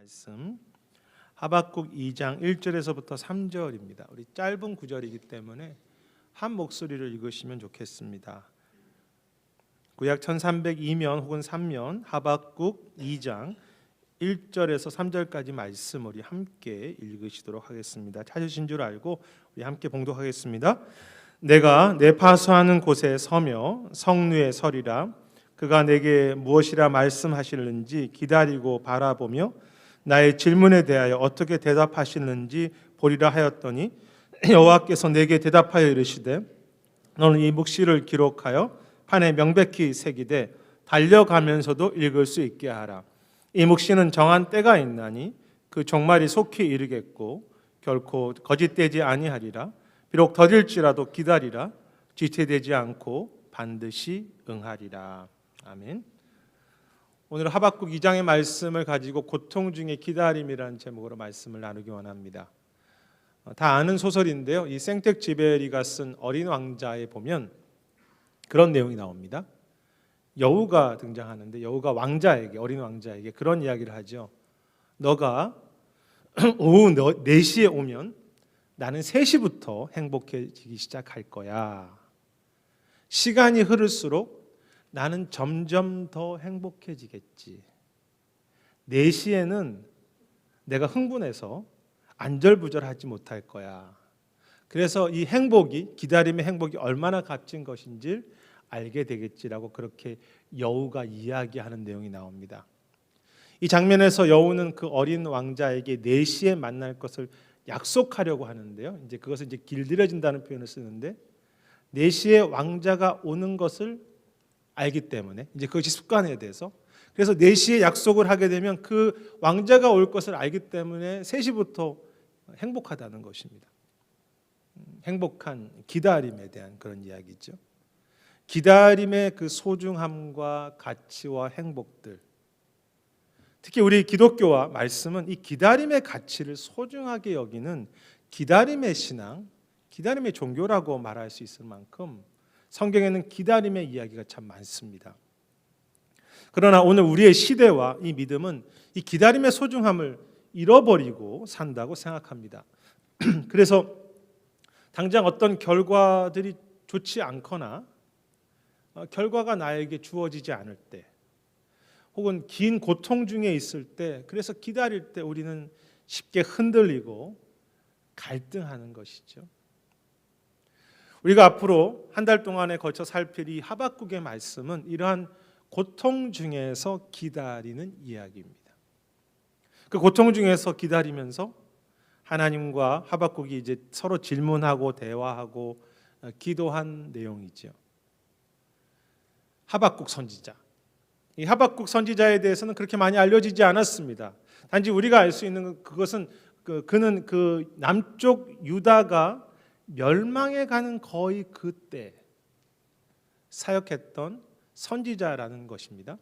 말씀 하박국 2장 1절에서부터 3절입니다. 우리 짧은 구절이기 때문에 한 목소리로 읽으시면 좋겠습니다. 구약 1302면 혹은 3면 하박국 2장 1절에서 3절까지 말씀 우리 함께 읽으시도록 하겠습니다. 찾으신 줄 알고 우리 함께 봉독하겠습니다. 내가 내 파수하는 곳에 서며 성루에 서리라. 그가 내게 무엇이라 말씀하실는지 기다리고 바라보며 나의 질문에 대하여 어떻게 대답하실는지 보리라 하였더니 여호와께서 내게 대답하여 이르시되 너는 이 묵시를 기록하여 판에 명백히 새기되 달려가면서도 읽을 수 있게 하라. 이 묵시는 정한 때가 있나니 그 종말이 속히 이르겠고 결코 거짓되지 아니하리라. 비록 더딜지라도 기다리라. 지체되지 않고 반드시 응하리라. 아멘. 오늘 하박국 2장의 말씀을 가지고 고통 중의 기다림이라는 제목으로 말씀을 나누기 원합니다. 다 아는 소설인데요. 이 생텍쥐베리가 쓴 어린 왕자에 보면 그런 내용이 나옵니다. 여우가 등장하는데 여우가 왕자에게, 어린 왕자에게 그런 이야기를 하죠. 너가 오후 4시에 오면 나는 3시부터 행복해지기 시작할 거야. 시간이 흐를수록 나는 점점 더 행복해지겠지. 4시에는 내가 흥분해서 안절부절하지 못할 거야. 그래서 이 행복이, 기다림의 행복이 얼마나 값진 것인지 알게 되겠지라고 그렇게 여우가 이야기하는 내용이 나옵니다. 이 장면에서 여우는 그 어린 왕자에게 4시에 만날 것을 약속하려고 하는데요. 이제 그것을 이제 길들여진다는 표현을 쓰는데 4시에 왕자가 오는 것을 알기 때문에 이제 그것이 습관에 대해서 그래서 4시에 약속을 하게 되면 그 왕자가 올 것을 알기 때문에 3시부터 행복하다는 것입니다. 행복한 기다림에 대한 그런 이야기죠. 기다림의 그 소중함과 가치와 행복들, 특히 우리 기독교와 말씀은 이 기다림의 가치를 소중하게 여기는 기다림의 신앙, 기다림의 종교라고 말할 수 있을 만큼 성경에는 기다림의 이야기가 참 많습니다. 그러나 오늘 우리의 시대와 이 믿음은 이 기다림의 소중함을 잃어버리고 산다고 생각합니다. 그래서 당장 어떤 결과들이 좋지 않거나 결과가 나에게 주어지지 않을 때 혹은 긴 고통 중에 있을 때 그래서 기다릴 때 우리는 쉽게 흔들리고 갈등하는 것이죠. 우리가 앞으로 한 달 동안에 걸쳐 살필 이 하박국의 말씀은 이러한 고통 중에서 기다리는 이야기입니다. 그 고통 중에서 기다리면서 하나님과 하박국이 이제 서로 질문하고 대화하고 기도한 내용이죠. 하박국 선지자. 이 하박국 선지자에 대해서는 그렇게 많이 알려지지 않았습니다. 단지 우리가 알 수 있는 그것은 그는 그 남쪽 유다가 멸망해 가는 거의 그때 사역했던 선지자라는 것입니다.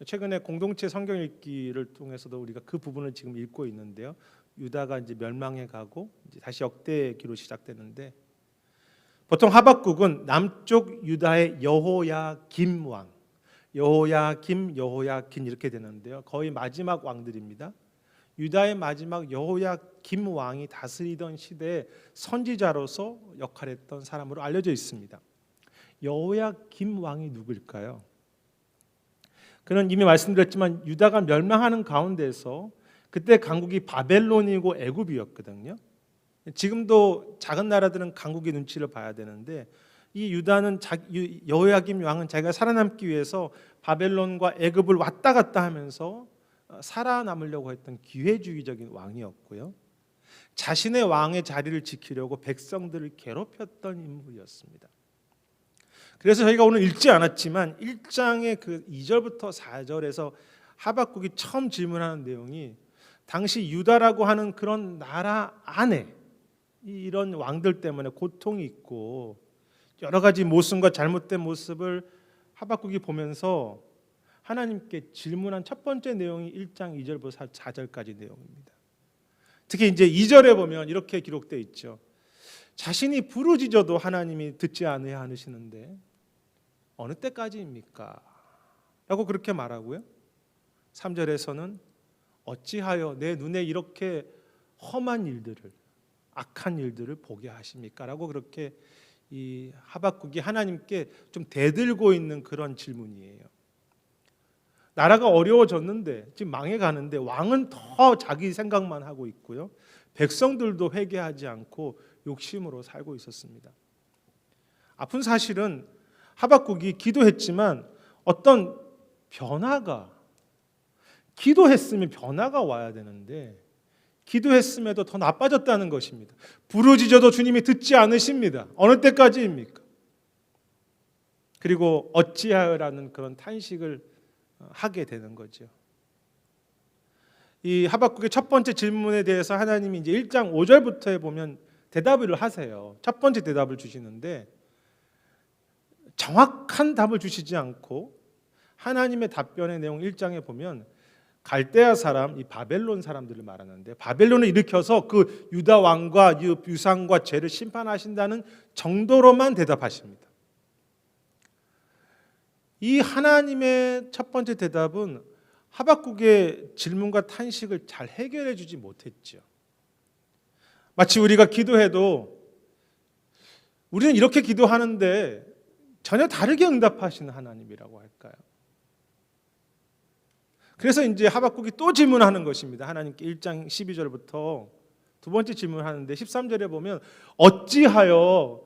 최근에 공동체 성경 읽기를 통해서도 우리가 그 부분을 지금 읽고 있는데요. 유다가 이제 멸망해 가고 이제 다시 역대기로 시작되는데 보통 하박국은 남쪽 유다의 여호야김 왕, 여호야김, 여호야긴 이렇게 되는데요. 거의 마지막 왕들입니다. 유다의 마지막 여호야김 왕이 다스리던 시대에 선지자로서 역할했던 사람으로 알려져 있습니다. 여호야김 왕이 누구일까요? 그는 이미 말씀드렸지만 유다가 멸망하는 가운데서 그때 강국이 바벨론이고 애굽이었거든요. 지금도 작은 나라들은 강국의 눈치를 봐야 되는데 이 유다는 여호야김 왕은 자기가 살아남기 위해서 바벨론과 애굽을 왔다 갔다 하면서 살아남으려고 했던 기회주의적인 왕이었고요. 자신의 왕의 자리를 지키려고 백성들을 괴롭혔던 인물이었습니다. 그래서 저희가 오늘 읽지 않았지만 1장의 그 2절부터 4절에서 하박국이 처음 질문하는 내용이 당시 유다라고 하는 그런 나라 안에 이런 왕들 때문에 고통이 있고 여러 가지 모순과 잘못된 모습을 하박국이 보면서 하나님께 질문한 첫 번째 내용이 1장 2절부터 4절까지 내용입니다. 특히 이제 2절에 보면 이렇게 기록되어 있죠. 자신이 부르짖어도 하나님이 듣지 않으시는데 어느 때까지입니까? 라고 그렇게 말하고요. 3절에서는 어찌하여 내 눈에 이렇게 험한 일들을, 악한 일들을 보게 하십니까? 라고 그렇게 이 하박국이 하나님께 좀 대들고 있는 그런 질문이에요. 나라가 어려워졌는데, 지금 망해가는데 왕은 더 자기 생각만 하고 있고요, 백성들도 회개하지 않고 욕심으로 살고 있었습니다. 아픈 사실은 하박국이 기도했지만 어떤 변화가, 기도했으면 변화가 와야 되는데 기도했음에도 더 나빠졌다는 것입니다. 부르짖어도 주님이 듣지 않으십니다. 어느 때까지입니까? 그리고 어찌하여라는 그런 탄식을 하게 되는 거죠. 이 하박국의 첫 번째 질문에 대해서 하나님이 이제 1장 5절부터에 보면 대답을 하세요. 첫 번째 대답을 주시는데 정확한 답을 주시지 않고 하나님의 답변의 내용 1장에 보면 갈대아 사람, 이 바벨론 사람들을 말하는데, 바벨론을 일으켜서 그 유다 왕과 유상과 죄를 심판하신다는 정도로만 대답하십니다. 이 하나님의 첫 번째 대답은 하박국의 질문과 탄식을 잘 해결해 주지 못했죠. 마치 우리가 기도해도 우리는 이렇게 기도하는데 전혀 다르게 응답하시는 하나님이라고 할까요? 그래서 이제 하박국이 또 질문하는 것입니다. 하나님께 1장 12절부터 두 번째 질문하는데 13절에 보면 어찌하여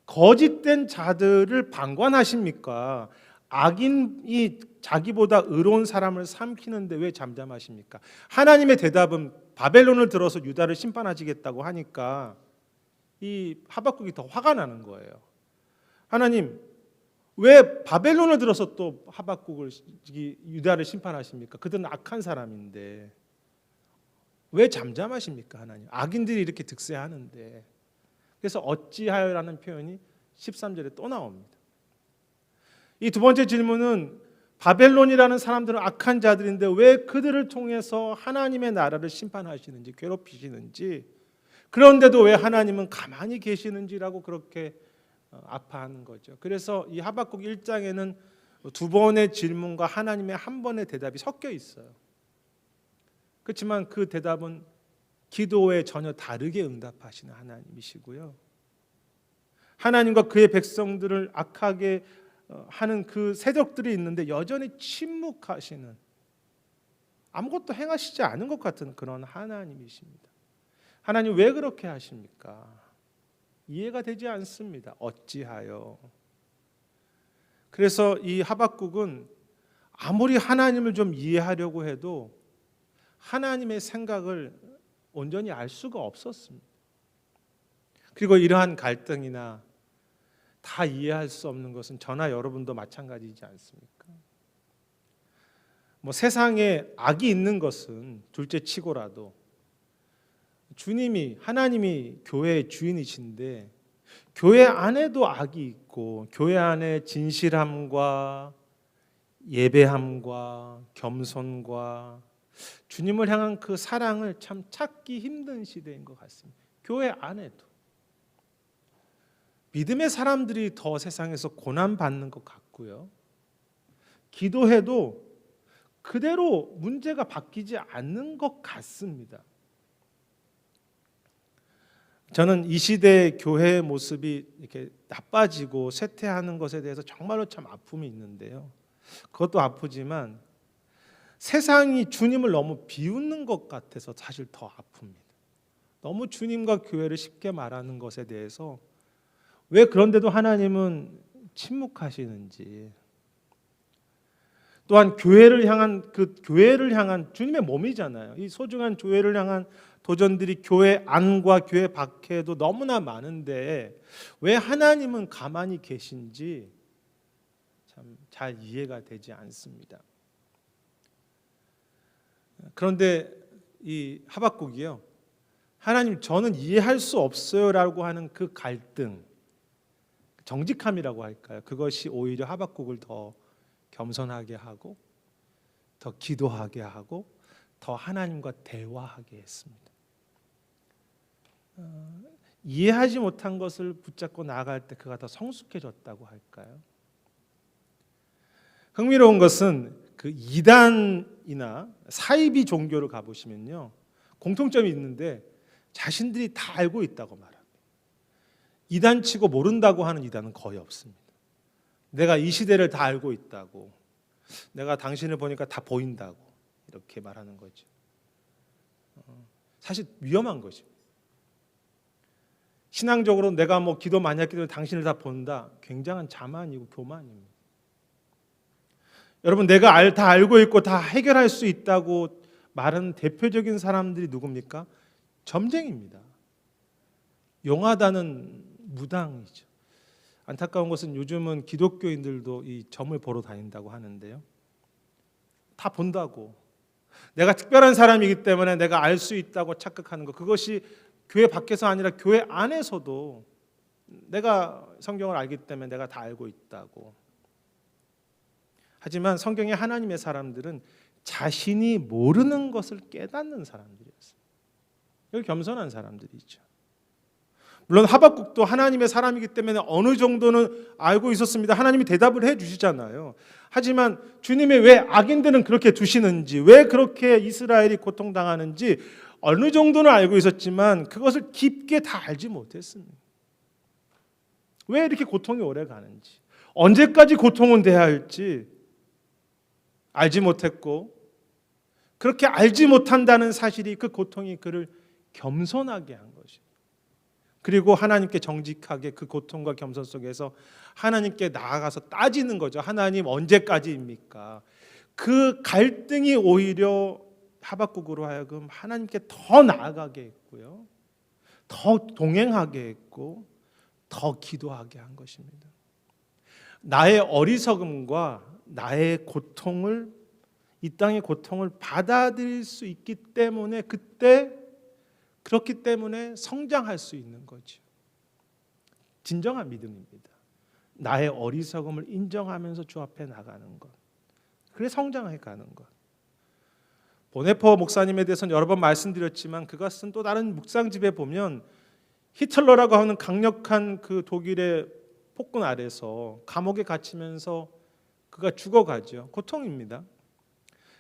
거짓된 자들을 방관하십니까? 악인이 자기보다 의로운 사람을 삼키는데 왜 잠잠하십니까? 하나님의 대답은 바벨론을 들어서 유다를 심판하시겠다고 하니까 이 하박국이 더 화가 나는 거예요. 하나님, 왜 바벨론을 들어서 또 하박국을, 유다를 심판하십니까? 그들은 악한 사람인데 왜 잠잠하십니까? 하나님, 악인들이 이렇게 득세하는데. 그래서 어찌하여라는 표현이 13절에 또 나옵니다. 이 두 번째 질문은 바벨론이라는 사람들은 악한 자들인데 왜 그들을 통해서 하나님의 나라를 심판하시는지, 괴롭히시는지, 그런데도 왜 하나님은 가만히 계시는지라고 그렇게 아파하는 거죠. 그래서 이 하박국 1장에는 두 번의 질문과 하나님의 한 번의 대답이 섞여 있어요. 그렇지만 그 대답은 기도에 전혀 다르게 응답하시는 하나님이시고요, 하나님과 그의 백성들을 악하게 하는 그 세력들이 있는데 여전히 침묵하시는, 아무것도 행하시지 않은 것 같은 그런 하나님이십니다. 하나님 왜 그렇게 하십니까? 이해가 되지 않습니다. 어찌하여? 그래서 이 하박국은 아무리 하나님을 좀 이해하려고 해도 하나님의 생각을 온전히 알 수가 없었습니다. 그리고 이러한 갈등이나 다 이해할 수 없는 것은 저나 여러분도 마찬가지이지 않습니까? 세상에 악이 있는 것은 둘째 치고라도 주님이, 하나님이 교회의 주인이신데 교회 안에도 악이 있고 교회 안에 진실함과 예배함과 겸손과 주님을 향한 그 사랑을 참 찾기 힘든 시대인 것 같습니다. 교회 안에도 믿음의 사람들이 더 세상에서 고난받는 것 같고요, 기도해도 그대로 문제가 바뀌지 않는 것 같습니다. 저는 이 시대의 교회의 모습이 이렇게 나빠지고 쇠퇴하는 것에 대해서 정말로 참 아픔이 있는데요, 그것도 아프지만 세상이 주님을 너무 비웃는 것 같아서 사실 더 아픕니다. 너무 주님과 교회를 쉽게 말하는 것에 대해서 왜 그런데도 하나님은 침묵하시는지, 또한 교회를 향한 주님의 몸이잖아요. 이 소중한 교회를 향한 도전들이 교회 안과 교회 밖에도 너무나 많은데 왜 하나님은 가만히 계신지 참 잘 이해가 되지 않습니다. 그런데 이 하박국이요, 하나님 저는 이해할 수 없어요라고 하는 그 갈등, 정직함이라고 할까요? 그것이 오히려 하박국을 더 겸손하게 하고 더 기도하게 하고 더 하나님과 대화하게 했습니다. 이해하지 못한 것을 붙잡고 나아갈 때 그가 더 성숙해졌다고 할까요? 흥미로운 것은 그 이단이나 사이비 종교를 가보시면요, 공통점이 있는데 자신들이 다 알고 있다고 말합니다. 이단치고 모른다고 하는 이단은 거의 없습니다. 내가 이 시대를 다 알고 있다고, 내가 당신을 보니까 다 보인다고 이렇게 말하는 거죠. 사실 위험한 거죠. 신앙적으로 내가 뭐 기도 많이 했기 때문에 당신을 다 본다, 굉장한 자만이고 교만입니다. 여러분, 내가 다 알고 있고 다 해결할 수 있다고 말하는 대표적인 사람들이 누굽니까? 점쟁입니다. 용하다는 무당이죠. 안타까운 것은 요즘은 기독교인들도 이 점을 보러 다닌다고 하는데요, 다 본다고, 내가 특별한 사람이기 때문에 내가 알 수 있다고 착각하는 것, 그것이 교회 밖에서 아니라 교회 안에서도 내가 성경을 알기 때문에 내가 다 알고 있다고. 하지만 성경의 하나님의 사람들은 자신이 모르는 것을 깨닫는 사람들이었어요. 여기 겸손한 사람들이죠. 물론 하박국도 하나님의 사람이기 때문에 어느 정도는 알고 있었습니다. 하나님이 대답을 해주시잖아요. 하지만 주님이 왜 악인들은 그렇게 두시는지, 왜 그렇게 이스라엘이 고통당하는지 어느 정도는 알고 있었지만 그것을 깊게 다 알지 못했습니다. 왜 이렇게 고통이 오래 가는지, 언제까지 고통은 돼야 할지 알지 못했고, 그렇게 알지 못한다는 사실이 그 고통이 그를 겸손하게 한 것입니다. 그리고 하나님께 정직하게 그 고통과 겸손 속에서 하나님께 나아가서 따지는 거죠. 하나님, 언제까지입니까? 그 갈등이 오히려 하박국으로 하여금 하나님께 더 나아가게 했고요, 더 동행하게 했고, 더 기도하게 한 것입니다. 나의 어리석음과 나의 고통을, 이 땅의 고통을 받아들일 수 있기 때문에, 그렇기 때문에 성장할 수 있는 거죠. 진정한 믿음입니다. 나의 어리석음을 인정하면서 주 앞에 나가는 것, 그래 성장해 가는 것. 보네퍼 목사님에 대해서는 여러 번 말씀드렸지만, 그것은 또 다른 묵상집에 보면 히틀러라고 하는 강력한 그 독일의 폭군 아래서 감옥에 갇히면서 그가 죽어가죠. 고통입니다.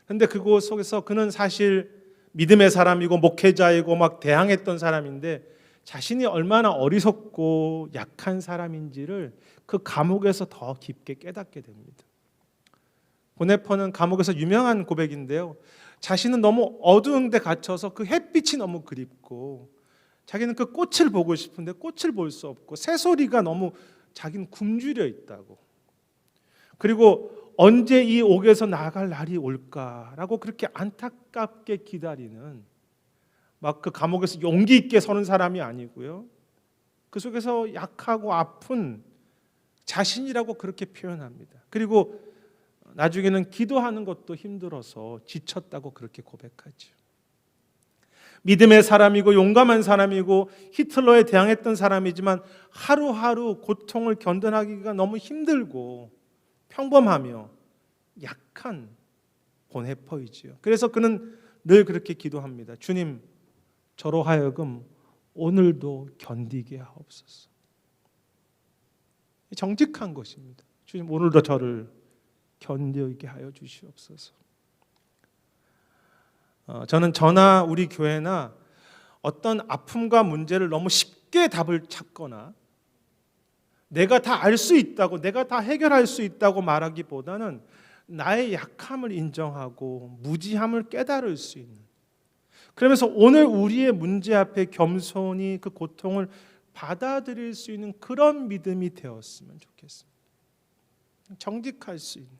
그런데 그곳 속에서 그는 사실 믿음의 사람이고 목회자이고 막 대항했던 사람인데, 자신이 얼마나 어리석고 약한 사람인지를 그 감옥에서 더 깊게 깨닫게 됩니다. 보네퍼는 감옥에서 유명한 고백인데요, 자신은 너무 어두운 데 갇혀서 그 햇빛이 너무 그립고, 자기는 그 꽃을 보고 싶은데 꽃을 볼 수 없고, 새소리가 너무 자기는 굶주려 있다고, 그리고 언제 이 옥에서 나갈 날이 올까라고 그렇게 안타깝게 기다리는, 막 그 감옥에서 용기 있게 서는 사람이 아니고요, 그 속에서 약하고 아픈 자신이라고 그렇게 표현합니다. 그리고 나중에는 기도하는 것도 힘들어서 지쳤다고 그렇게 고백하죠. 믿음의 사람이고 용감한 사람이고 히틀러에 대항했던 사람이지만 하루하루 고통을 견뎌나기가 너무 힘들고 평범하며 약한 보네퍼이지요. 그래서 그는 늘 그렇게 기도합니다. 주님, 저로 하여금 오늘도 견디게 하옵소서. 정직한 것입니다. 주님, 오늘도 저를 견디게 하여 주시옵소서. 저는 저나 우리 교회나 어떤 아픔과 문제를 너무 쉽게 답을 찾거나 내가 다 알 수 있다고, 내가 다 해결할 수 있다고 말하기보다는 나의 약함을 인정하고 무지함을 깨달을 수 있는, 그러면서 오늘 우리의 문제 앞에 겸손히 그 고통을 받아들일 수 있는 그런 믿음이 되었으면 좋겠습니다. 정직할 수 있는.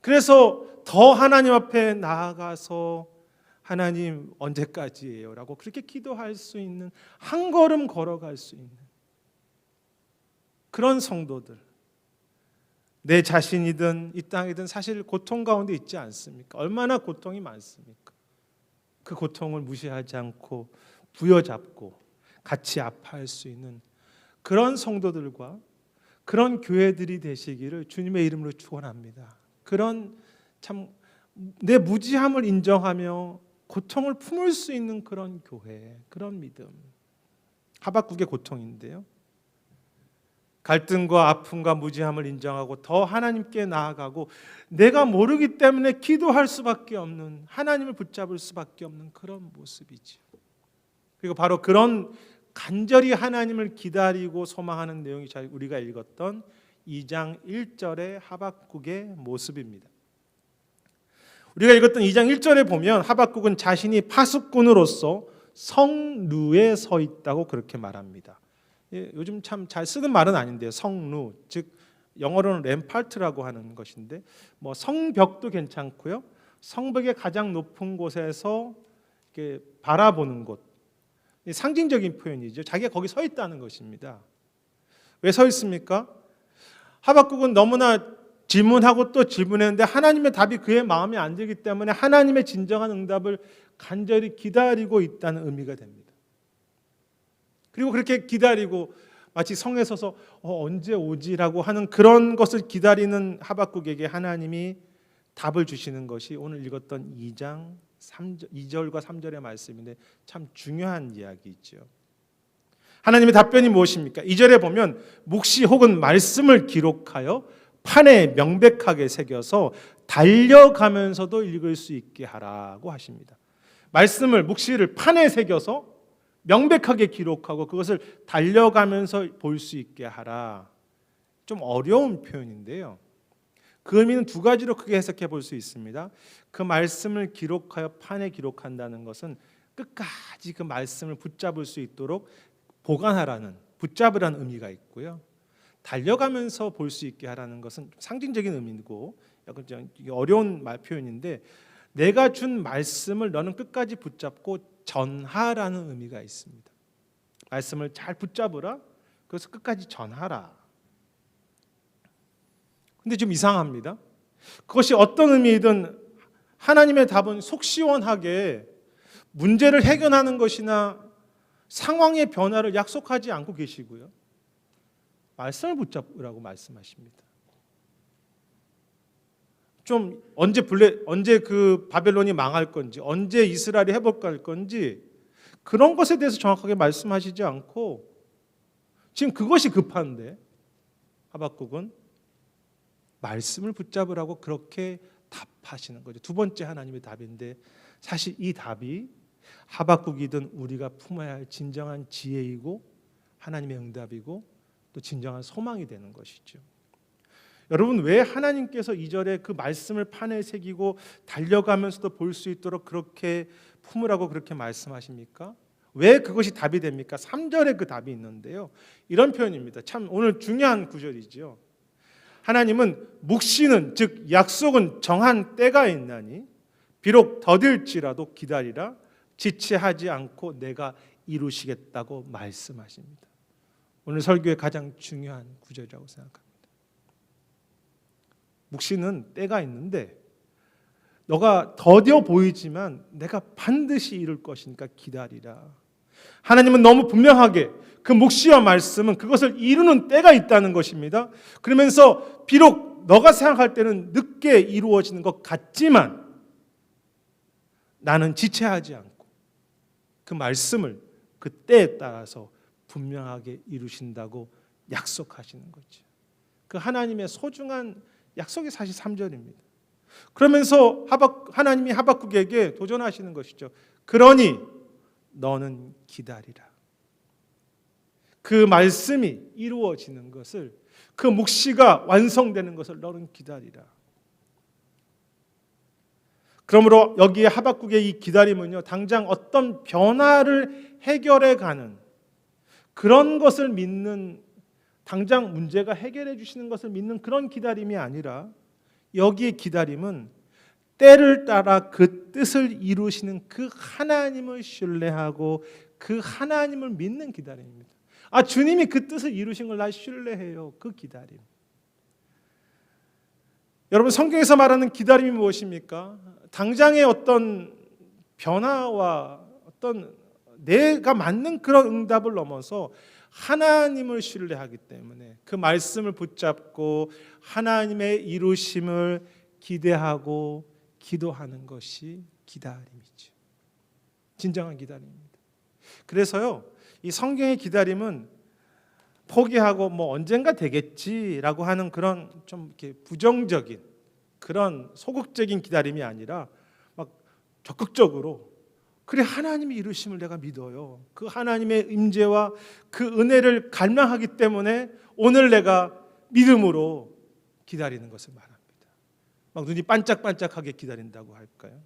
그래서 더 하나님 앞에 나아가서 하나님 언제까지예요? 라고 그렇게 기도할 수 있는, 한 걸음 걸어갈 수 있는 그런 성도들, 내 자신이든 이 땅이든 사실 고통 가운데 있지 않습니까? 얼마나 고통이 많습니까? 그 고통을 무시하지 않고 부여잡고 같이 아파할 수 있는 그런 성도들과 그런 교회들이 되시기를 주님의 이름으로 축원합니다. 그런 참 내 무지함을 인정하며 고통을 품을 수 있는 그런 교회, 그런 믿음. 하박국의 고통인데요, 갈등과 아픔과 무지함을 인정하고 더 하나님께 나아가고 내가 모르기 때문에 기도할 수밖에 없는, 하나님을 붙잡을 수밖에 없는 그런 모습이죠. 그리고 바로 그런 간절히 하나님을 기다리고 소망하는 내용이 우리가 읽었던 2장 1절의 하박국의 모습입니다. 우리가 읽었던 2장 1절에 보면 하박국은 자신이 파수꾼으로서 성루에 서 있다고 그렇게 말합니다. 요즘 참 잘 쓰는 말은 아닌데요. 성루, 즉 영어로는 램파트라고 하는 것인데 뭐 성벽도 괜찮고요. 성벽의 가장 높은 곳에서 이렇게 바라보는 곳, 상징적인 표현이죠. 자기가 거기 서 있다는 것입니다. 왜 서 있습니까? 하박국은 너무나 질문하고 또 질문했는데 하나님의 답이 그의 마음에 안 들기 때문에 하나님의 진정한 응답을 간절히 기다리고 있다는 의미가 됩니다. 그리고 그렇게 기다리고 마치 성에 서서 언제 오지라고 하는 그런 것을 기다리는 하박국에게 하나님이 답을 주시는 것이 오늘 읽었던 2장 2절과 3절의 말씀인데 참 중요한 이야기죠. 하나님의 답변이 무엇입니까? 2절에 보면 묵시 혹은 말씀을 기록하여 판에 명백하게 새겨서 달려가면서도 읽을 수 있게 하라고 하십니다. 말씀을, 묵시를 판에 새겨서 명백하게 기록하고 그것을 달려가면서 볼 수 있게 하라. 좀 어려운 표현인데요. 그 의미는 두 가지로 크게 해석해 볼 수 있습니다. 그 말씀을 기록하여 판에 기록한다는 것은 끝까지 그 말씀을 붙잡을 수 있도록 보관하라는, 붙잡으라는 의미가 있고요. 달려가면서 볼 수 있게 하라는 것은 상징적인 의미고 약간 어려운 말 표현인데 내가 준 말씀을 너는 끝까지 붙잡고 전하라는 의미가 있습니다. 말씀을 잘 붙잡으라. 그래서 끝까지 전하라. 근데 좀 이상합니다. 그것이 어떤 의미이든 하나님의 답은 속 시원하게 문제를 해결하는 것이나 상황의 변화를 약속하지 않고 계시고요. 말씀을 붙잡으라고 말씀하십니다. 좀 언제 그 바벨론이 망할 건지, 언제 이스라엘이 회복할 건지 그런 것에 대해서 정확하게 말씀하시지 않고 지금 그것이 급한데 하박국은 말씀을 붙잡으라고 그렇게 답하시는 거죠. 두 번째 하나님의 답인데 사실 이 답이 하박국이든 우리가 품어야 할 진정한 지혜이고 하나님의 응답이고 또 진정한 소망이 되는 것이죠. 여러분, 왜 하나님께서 2절에 그 말씀을 판에 새기고 달려가면서도 볼 수 있도록 그렇게 품으라고 그렇게 말씀하십니까? 왜 그것이 답이 됩니까? 3절에 그 답이 있는데요. 이런 표현입니다. 참 오늘 중요한 구절이죠. 하나님은 묵시는 즉 약속은 정한 때가 있나니 비록 더딜지라도 기다리라 지체하지 않고 내가 이루시겠다고 말씀하십니다. 오늘 설교의 가장 중요한 구절이라고 생각합니다. 묵시는 때가 있는데 너가 더뎌 보이지만 내가 반드시 이룰 것이니까 기다리라. 하나님은 너무 분명하게 그 묵시와 말씀은 그것을 이루는 때가 있다는 것입니다. 그러면서 비록 너가 생각할 때는 늦게 이루어지는 것 같지만 나는 지체하지 않고 그 말씀을 그 때에 따라서 분명하게 이루신다고 약속하시는 거죠. 그 하나님의 소중한 약속이 사실 3절입니다. 그러면서 하나님이 하박국에게 도전하시는 것이죠. 그러니 너는 기다리라. 그 말씀이 이루어지는 것을, 그 묵시가 완성되는 것을 너는 기다리라. 그러므로 여기에 하박국의 이 기다림은요, 당장 어떤 변화를 해결해 가는 그런 것을 믿는, 당장 문제가 해결해 주시는 것을 믿는 그런 기다림이 아니라 여기에 기다림은 때를 따라 그 뜻을 이루시는 그 하나님을 신뢰하고 그 하나님을 믿는 기다림입니다. 주님이 그 뜻을 이루신 걸 나 신뢰해요. 그 기다림. 여러분, 성경에서 말하는 기다림이 무엇입니까? 당장의 어떤 변화와 어떤 내가 맞는 그런 응답을 넘어서 하나님을 신뢰하기 때문에 그 말씀을 붙잡고 하나님의 이루심을 기대하고 기도하는 것이 기다림이죠. 진정한 기다림입니다. 그래서요, 이 성경의 기다림은 포기하고 뭐 언젠가 되겠지라고 하는 그런 좀 이렇게 부정적인 그런 소극적인 기다림이 아니라 막 적극적으로 그래 하나님이 이루심을 내가 믿어요. 그 하나님의 임재와 그 은혜를 갈망하기 때문에 오늘 내가 믿음으로 기다리는 것을 말합니다. 막 눈이 반짝반짝하게 기다린다고 할까요?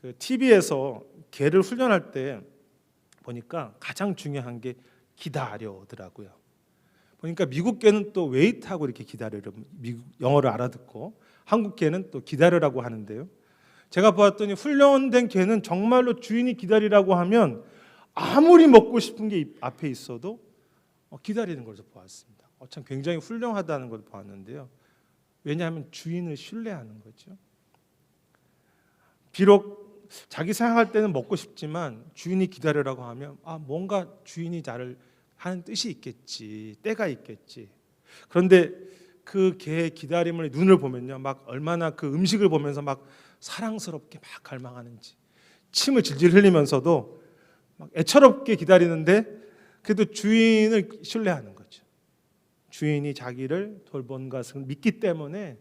그 TV에서 개를 훈련할 때 보니까 가장 중요한 게 기다려더라고요. 보니까 미국 개는 또 웨이트하고 이렇게 기다려요. 미국 영어를 알아듣고 한국 개는 또 기다려라고 하는데요. 제가 보았더니 훈련된 개는 정말로 주인이 기다리라고 하면 아무리 먹고 싶은 게 앞에 있어도 기다리는 것을 보았습니다. 참 굉장히 훌륭하다는 걸 보았는데요. 왜냐하면 주인을 신뢰하는 거죠. 비록 자기 생각할 때는 먹고 싶지만 주인이 기다려라고 하면 뭔가 주인이 나를 하는 뜻이 있겠지, 때가 있겠지. 그런데 그 개의 기다림을 눈을 보면요, 막 얼마나 그 음식을 보면서 막 사랑스럽게 막 갈망하는지, 침을 질질 흘리면서도 막 애처롭게 기다리는데 그래도 주인을 신뢰하는 거죠. 주인이 자기를 돌본 것을 믿기 때문에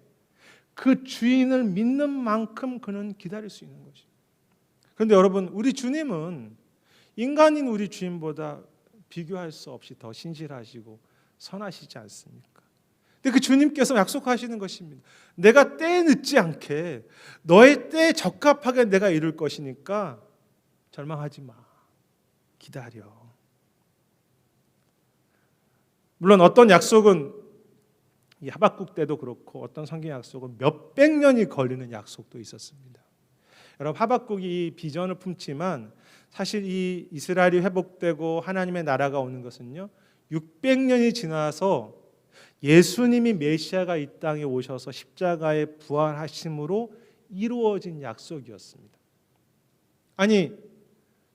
그 주인을 믿는 만큼 그는 기다릴 수 있는 것이죠. 그런데 여러분, 우리 주님은 인간인 우리 주인보다 비교할 수 없이 더 신실하시고 선하시지 않습니까? 근데 그 주님께서 약속하시는 것입니다. 내가 때에 늦지 않게 너의 때에 적합하게 내가 이룰 것이니까 절망하지 마. 기다려. 물론 어떤 약속은 이 하박국 때도 그렇고 어떤 성경 약속은 몇백 년이 걸리는 약속도 있었습니다. 여러분, 하박국이 이 비전을 품지만 사실 이 이스라엘이 회복되고 하나님의 나라가 오는 것은요 600년이 지나서 예수님이 메시아가 이 땅에 오셔서 십자가에 부활하심으로 이루어진 약속이었습니다. 아니,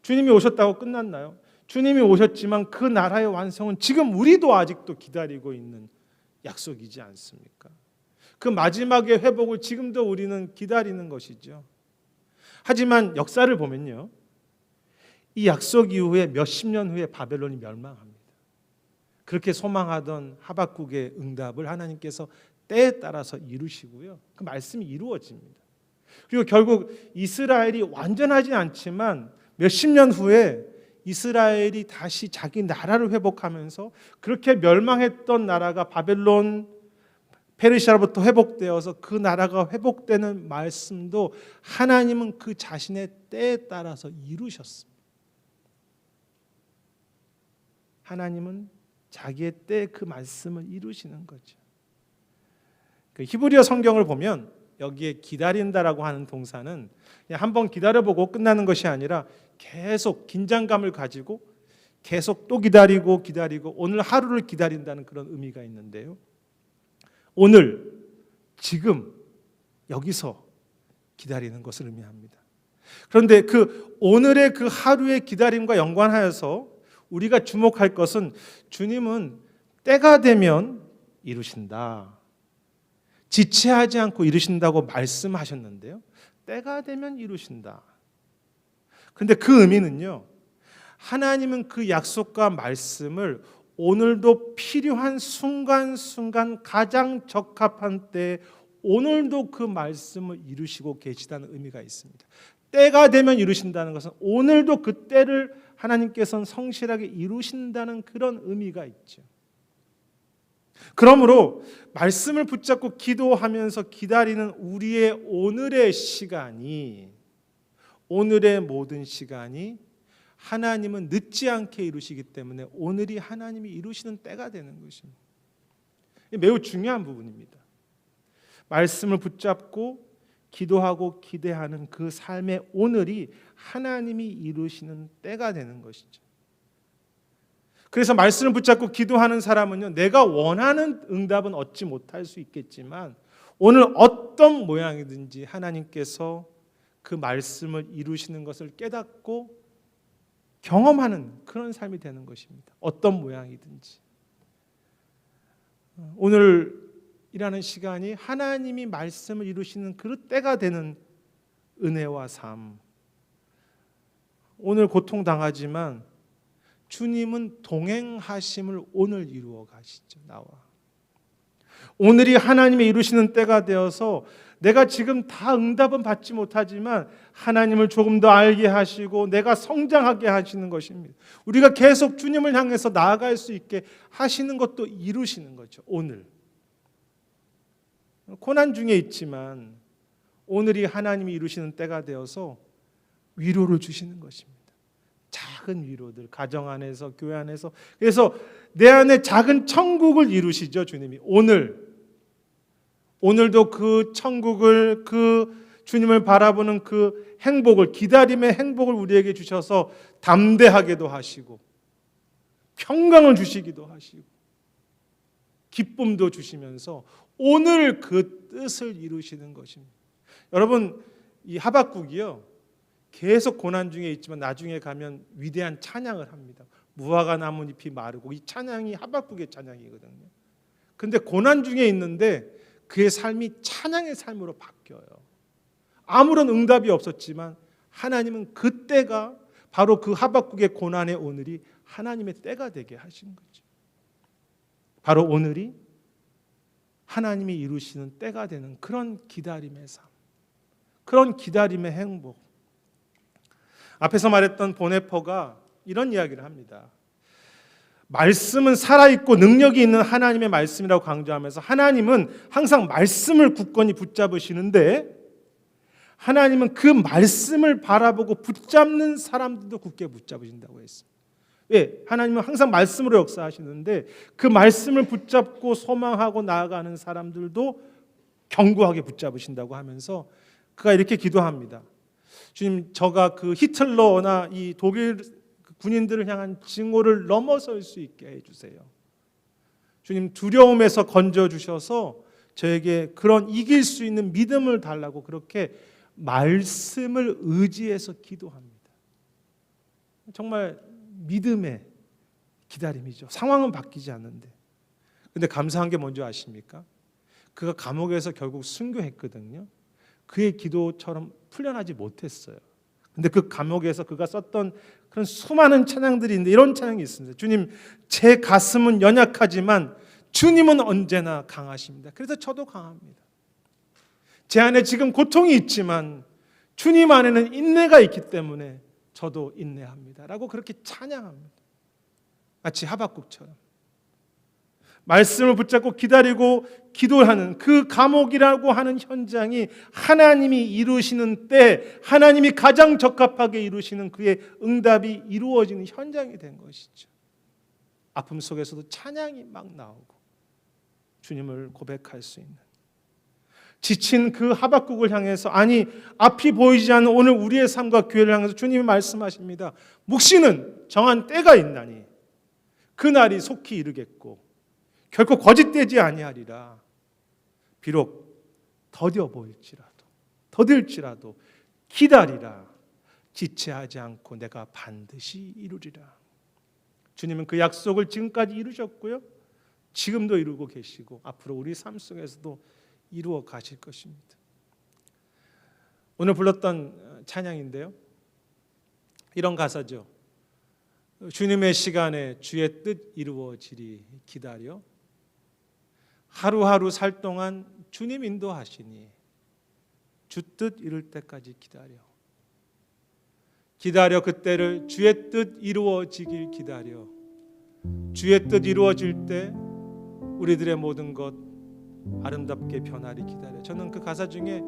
주님이 오셨다고 끝났나요? 주님이 오셨지만 그 나라의 완성은 지금 우리도 아직도 기다리고 있는 약속이지 않습니까? 그 마지막의 회복을 지금도 우리는 기다리는 것이죠. 하지만 역사를 보면요, 이 약속 이후에 몇십 년 후에 바벨론이 멸망합니다. 그렇게 소망하던 하박국의 응답을 하나님께서 때에 따라서 이루시고요, 그 말씀이 이루어집니다. 그리고 결국 이스라엘이 완전하지 않지만 몇십 년 후에 이스라엘이 다시 자기 나라를 회복하면서 그렇게 멸망했던 나라가 바벨론, 페르시아로부터 회복되어서 그 나라가 회복되는 말씀도 하나님은 그 자신의 때에 따라서 이루셨습니다. 하나님은 자기의 때에 그 말씀을 이루시는 거죠. 그 히브리어 성경을 보면 여기에 기다린다라고 하는 동사는 그냥 한번 기다려보고 끝나는 것이 아니라 계속 긴장감을 가지고 계속 또 기다리고 오늘 하루를 기다린다는 그런 의미가 있는데요. 오늘, 지금, 여기서 기다리는 것을 의미합니다. 그런데 그 오늘의 그 하루의 기다림과 연관하여서 우리가 주목할 것은 주님은 때가 되면 이루신다. 지체하지 않고 이루신다고 말씀하셨는데요. 때가 되면 이루신다. 그런데 그 의미는요, 하나님은 그 약속과 말씀을 오늘도 필요한 순간순간 가장 적합한 때에 오늘도 그 말씀을 이루시고 계시다는 의미가 있습니다. 때가 되면 이루신다는 것은 오늘도 그 때를 하나님께서는 성실하게 이루신다는 그런 의미가 있죠. 그러므로 말씀을 붙잡고 기도하면서 기다리는 우리의 오늘의 시간이, 오늘의 모든 시간이 하나님은 늦지 않게 이루시기 때문에 오늘이 하나님이 이루시는 때가 되는 것입니다. 매우 중요한 부분입니다. 말씀을 붙잡고 기도하고 기대하는 그 삶의 오늘이 하나님이 이루시는 때가 되는 것이죠. 그래서 말씀을 붙잡고 기도하는 사람은요, 내가 원하는 응답은 얻지 못할 수 있겠지만 오늘 어떤 모양이든지 하나님께서 그 말씀을 이루시는 것을 깨닫고 경험하는 그런 삶이 되는 것입니다. 어떤 모양이든지. 오늘이라는 시간이 하나님이 말씀을 이루시는 그 때가 되는 은혜와 삶. 오늘 고통당하지만 주님은 동행하심을 오늘 이루어 가시죠. 나와. 오늘이 하나님의 이루시는 때가 되어서 내가 지금 다 응답은 받지 못하지만 하나님을 조금 더 알게 하시고 내가 성장하게 하시는 것입니다. 우리가 계속 주님을 향해서 나아갈 수 있게 하시는 것도 이루시는 거죠. 오늘. 고난 중에 있지만 오늘이 하나님이 이루시는 때가 되어서 위로를 주시는 것입니다. 작은 위로들, 가정 안에서, 교회 안에서. 그래서 내 안에 작은 천국을 이루시죠, 주님이. 오늘도 그 천국을, 그 주님을 바라보는 그 행복을, 기다림의 행복을 우리에게 주셔서 담대하게도 하시고 평강을 주시기도 하시고 기쁨도 주시면서 오늘 그 뜻을 이루시는 것입니다. 여러분, 이 하박국이요, 계속 고난 중에 있지만 나중에 가면 위대한 찬양을 합니다. 무화과 나뭇잎이 마르고, 이 찬양이 하박국의 찬양이거든요. 근데 고난 중에 있는데 그의 삶이 찬양의 삶으로 바뀌어요. 아무런 응답이 없었지만 하나님은 그때가 바로 그 하박국의 고난의 오늘이 하나님의 때가 되게 하신 거죠. 바로 오늘이 하나님이 이루시는 때가 되는 그런 기다림의 삶, 그런 기다림의 행복. 앞에서 말했던 보네퍼가 이런 이야기를 합니다. 말씀은 살아있고 능력이 있는 하나님의 말씀이라고 강조하면서 하나님은 항상 말씀을 굳건히 붙잡으시는데 하나님은 그 말씀을 바라보고 붙잡는 사람들도 굳게 붙잡으신다고 했습니다. 왜? 하나님은 항상 말씀으로 역사하시는데 그 말씀을 붙잡고 소망하고 나아가는 사람들도 견고하게 붙잡으신다고 하면서 그가 이렇게 기도합니다. 주님, 저가 그 히틀러나 이 독일 군인들을 향한 증오를 넘어설 수 있게 해주세요. 주님, 두려움에서 건져주셔서 저에게 그런 이길 수 있는 믿음을 달라고 그렇게 말씀을 의지해서 기도합니다. 정말 믿음의 기다림이죠. 상황은 바뀌지 않는데. 근데 감사한 게 뭔지 아십니까? 그가 감옥에서 결국 순교했거든요. 그의 기도처럼 풀려나지 못했어요. 근데 그 감옥에서 그가 썼던 그런 수많은 찬양들이 있는데 이런 찬양이 있습니다. 주님, 제 가슴은 연약하지만 주님은 언제나 강하십니다. 그래서 저도 강합니다. 제 안에 지금 고통이 있지만 주님 안에는 인내가 있기 때문에 저도 인내합니다. 라고 그렇게 찬양합니다. 마치 하박국처럼. 말씀을 붙잡고 기다리고 기도하는 그 감옥이라고 하는 현장이 하나님이 이루시는 때 하나님이 가장 적합하게 이루시는 그의 응답이 이루어지는 현장이 된 것이죠. 아픔 속에서도 찬양이 막 나오고 주님을 고백할 수 있는, 지친 그 하박국을 향해서, 아니 앞이 보이지 않는 오늘 우리의 삶과 교회를 향해서 주님이 말씀하십니다. 묵시는 정한 때가 있나니 그 날이 속히 이르겠고 결코 거짓되지 아니하리라. 비록 더뎌 보일지라도 더딜지라도 기다리라. 지체하지 않고 내가 반드시 이루리라. 주님은 그 약속을 지금까지 이루셨고요, 지금도 이루고 계시고 앞으로 우리 삶 속에서도 이루어 가실 것입니다. 오늘 불렀던 찬양인데요, 이런 가사죠. 주님의 시간에 주의 뜻 이루어지리 기다려 하루하루 살 동안 주님 인도하시니 주 뜻 이룰 때까지 기다려 그때를 주의 뜻 이루어지길 기다려. 주의 뜻 이루어질 때 우리들의 모든 것 아름답게 변하리 기다려. 저는 그 가사 중에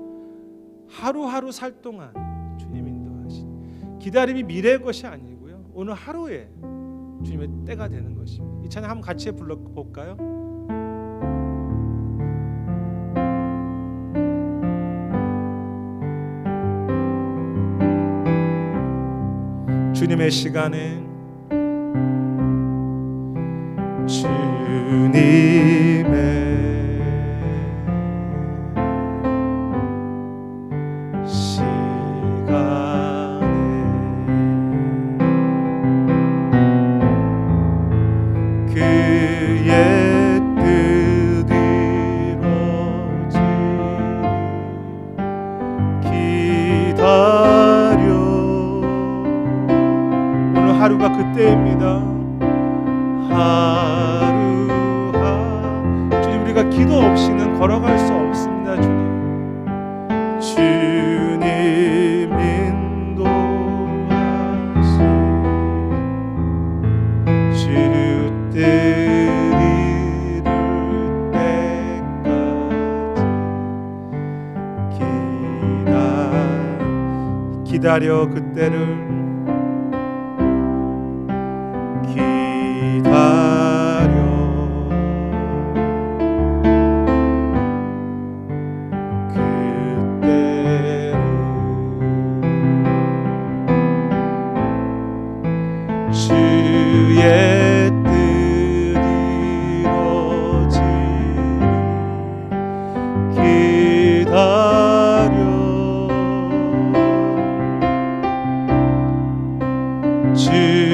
하루하루 살 동안 주님 인도하시니, 기다림이 미래의 것이 아니고요, 오늘 하루에 주님의 때가 되는 것입니다. 이 찬양 한번 같이 불러볼까요? 주님의 시간에 주님의 시간에 그의 뜻 이루어지리 기다려. 오늘 하루가 그때입니다. 하루하루 주님, 우리가 기도 없이는 걸어갈 수 없습니다. 주님 인도하시 주 뜻 이룰 때까지 기다려 그때를 기다려 그때를 주의 뜻 이루어지리 기다려 주의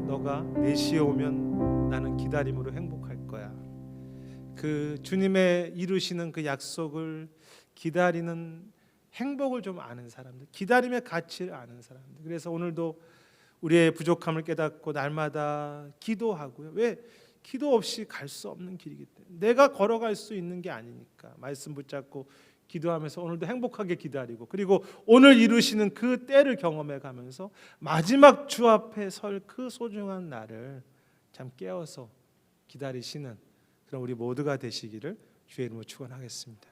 너가 4시에 오면 나는 기다림으로 행복할 거야. 그 주님의 이루시는 그 약속을 기다리는 행복을 좀 아는 사람들, 기다림의 가치를 아는 사람들. 그래서 오늘도 우리의 부족함을 깨닫고 날마다 기도하고요. 왜? 기도 없이 갈 수 없는 길이기 때문에, 내가 걸어갈 수 있는 게 아니니까 말씀 붙잡고 기도하면서 오늘도 행복하게 기다리고, 그리고 오늘 이루시는 그 때를 경험해 가면서 마지막 주 앞에 설 그 소중한 날을 참 깨어서 기다리시는 그런 우리 모두가 되시기를 주의 이름으로 축원하겠습니다.